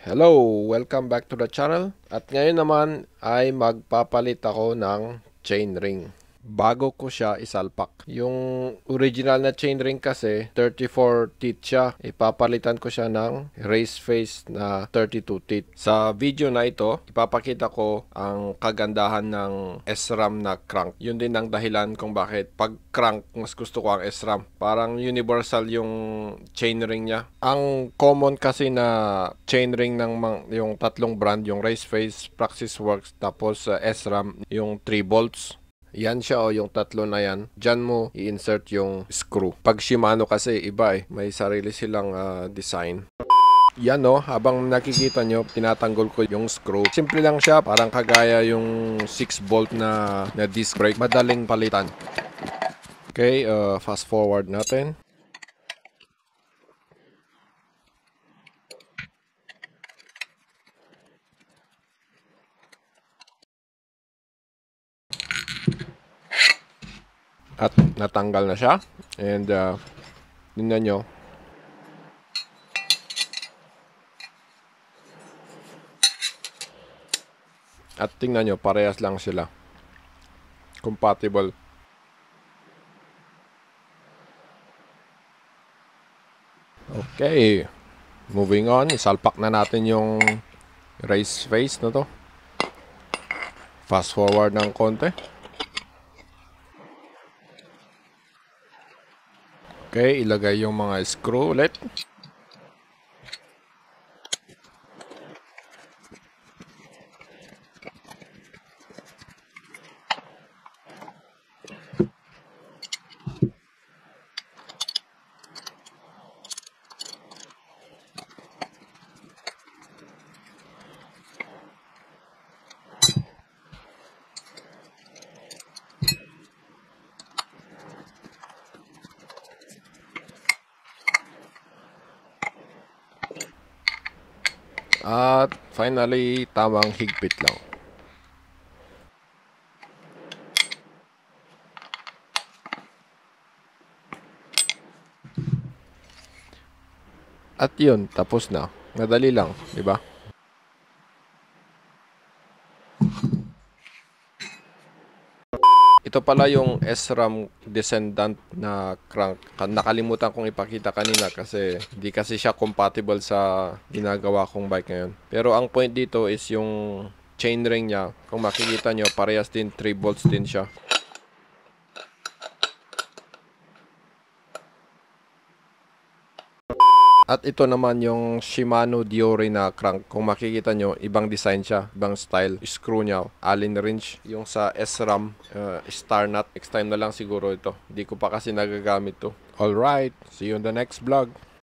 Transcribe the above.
Hello! Welcome back to the channel. At ngayon naman ay magpapalit ako ng chainring. Bago ko siya isalpak. Yung original na chainring kasi 34 teeth siya. Ipapalitan ko siya ng race face na 32 teeth. Sa video na ito, ipapakita ko ang kagandahan ng SRAM na crank. Yun din ang dahilan kung bakit pag crank mas gusto ko ang SRAM. Parang universal yung chainring niya. Ang common kasi na chainring ng yung tatlong brand, yung race face, Praxis Works, tapos SRAM, yung 3 bolts. Yan siya yung tatlo na yan. Diyan mo i-insert yung screw. Pag Shimano kasi iba may sarili silang design. Yan habang nakikita nyo, tinatanggol ko yung screw. Simple lang siya, parang kagaya yung 6 bolt na disc brake. Madaling palitan. Okay, fast forward natin. At natanggal na siya. And tingnan nyo. At tingnan nyo, parehas lang sila. Compatible. Okay. Moving on. Isalpak na natin yung race face na to. Fast forward ng konti. Okay, ilagay yung mga screw ulit. At finally, tamang higpit lang. At yun, tapos na. Madali lang, di ba? Ito pala yung SRAM Descendant na crank. Nakalimutan kong ipakita kanina kasi hindi kasi siya compatible sa ginagawa kong bike ngayon. Pero ang point dito is yung chainring niya. Kung makikita nyo, parehas din 3 bolts din siya. At ito naman yung Shimano Diore na crank. Kung makikita nyo, ibang design siya, ibang style. Screw niya, Allen wrench. Yung sa SRAM, star nut. Next time na lang siguro ito. Hindi ko pa kasi nagagamit to. Alright, see you in the next vlog.